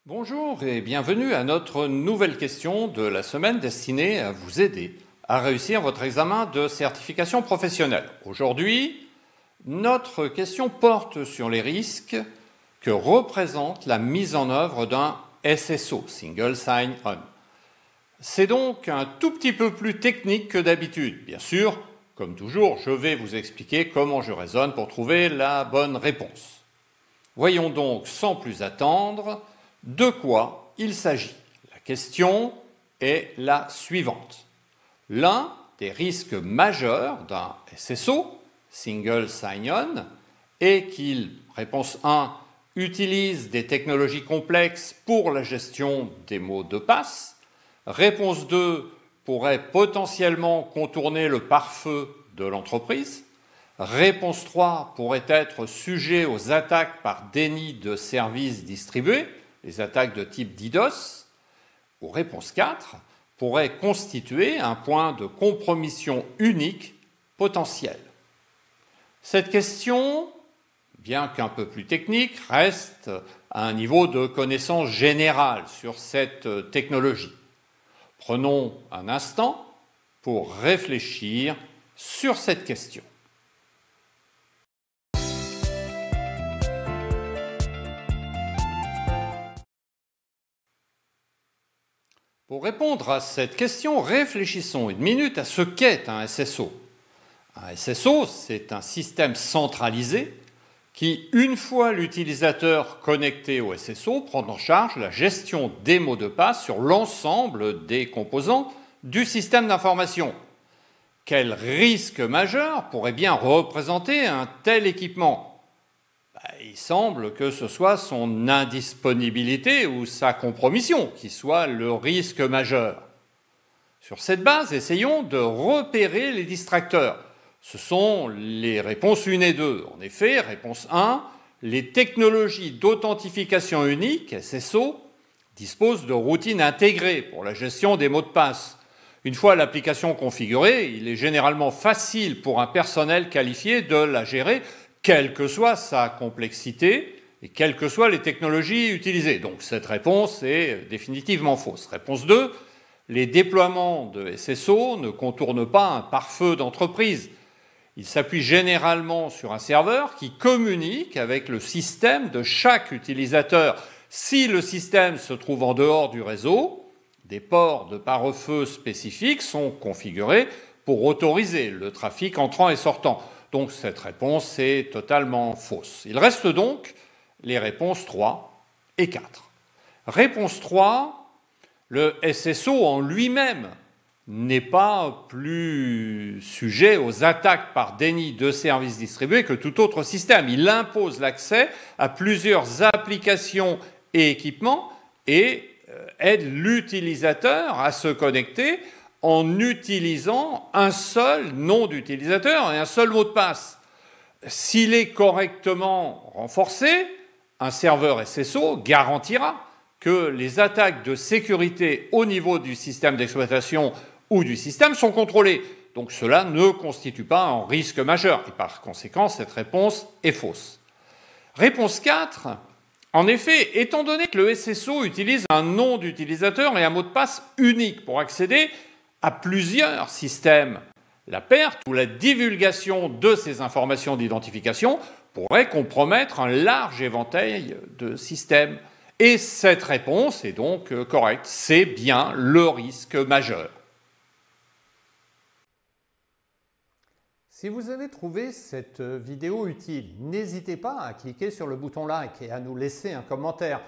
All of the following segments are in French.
Bonjour et bienvenue à notre nouvelle question de la semaine destinée à vous aider à réussir votre examen de certification professionnelle. Aujourd'hui, notre question porte sur les risques que représente la mise en œuvre d'un SSO, Single Sign-On. C'est donc un tout petit peu plus technique que d'habitude. Bien sûr, comme toujours, je vais vous expliquer comment je raisonne pour trouver la bonne réponse. Voyons donc sans plus attendre de quoi il s'agit. La question est la suivante. L'un des risques majeurs d'un SSO, Single Sign-On, est qu'il, réponse 1, utilise des technologies complexes pour la gestion des mots de passe. Réponse 2, pourrait potentiellement contourner le pare-feu de l'entreprise. Réponse 3, pourrait être sujet aux attaques par déni de services distribués, les attaques de type DDoS. Ou réponse 4, pourrait constituer un point de compromission unique potentiel. Cette question, bien qu'un peu plus technique, reste à un niveau de connaissance générale sur cette technologie. Prenons un instant pour réfléchir sur cette question. Pour répondre à cette question, réfléchissons une minute à ce qu'est un SSO. Un SSO, c'est un système centralisé qui, une fois l'utilisateur connecté au SSO, prend en charge la gestion des mots de passe sur l'ensemble des composants du système d'information. Quel risque majeur pourrait bien représenter un tel équipement ? Il semble que ce soit son indisponibilité ou sa compromission qui soit le risque majeur. Sur cette base, essayons de repérer les distracteurs. Ce sont les réponses 1 et 2. En effet, réponse 1, les technologies d'authentification unique, SSO, disposent de routines intégrées pour la gestion des mots de passe. Une fois l'application configurée, il est généralement facile pour un personnel qualifié de la gérer, quelle que soit sa complexité et quelles que soient les technologies utilisées. Donc cette réponse est définitivement fausse. Réponse 2, les déploiements de SSO ne contournent pas un pare-feu d'entreprise. Ils s'appuient généralement sur un serveur qui communique avec le système de chaque utilisateur. Si le système se trouve en dehors du réseau, des ports de pare-feu spécifiques sont configurés pour autoriser le trafic entrant et sortant. Donc cette réponse est totalement fausse. Il reste donc les réponses 3 et 4. Réponse 3, le SSO en lui-même n'est pas plus sujet aux attaques par déni de services distribués que tout autre système. Il impose l'accès à plusieurs applications et équipements et aide l'utilisateur à se connecter en utilisant un seul nom d'utilisateur et un seul mot de passe. S'il est correctement renforcé, un serveur SSO garantira que les attaques de sécurité au niveau du système d'exploitation ou du système sont contrôlées. Donc cela ne constitue pas un risque majeur. Et par conséquent, cette réponse est fausse. Réponse 4. En effet, étant donné que le SSO utilise un nom d'utilisateur et un mot de passe unique pour accéder à plusieurs systèmes, la perte ou la divulgation de ces informations d'identification pourrait compromettre un large éventail de systèmes. Et cette réponse est donc correcte. C'est bien le risque majeur. Si vous avez trouvé cette vidéo utile, n'hésitez pas à cliquer sur le bouton like et à nous laisser un commentaire.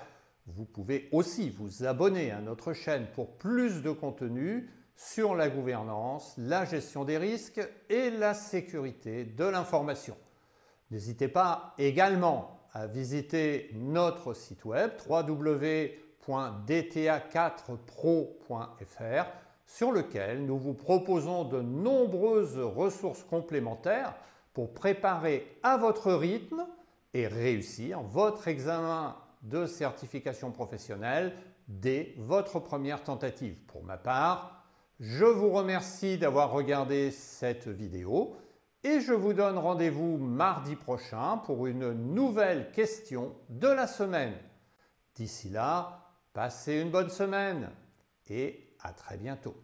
Vous pouvez aussi vous abonner à notre chaîne pour plus de contenu sur la gouvernance, la gestion des risques et la sécurité de l'information. N'hésitez pas également à visiter notre site web www.dta4pro.fr sur lequel nous vous proposons de nombreuses ressources complémentaires pour préparer à votre rythme et réussir votre examen de certification professionnelle dès votre première tentative. Pour ma part, je vous remercie d'avoir regardé cette vidéo et je vous donne rendez-vous mardi prochain pour une nouvelle question de la semaine. D'ici là, passez une bonne semaine et à très bientôt.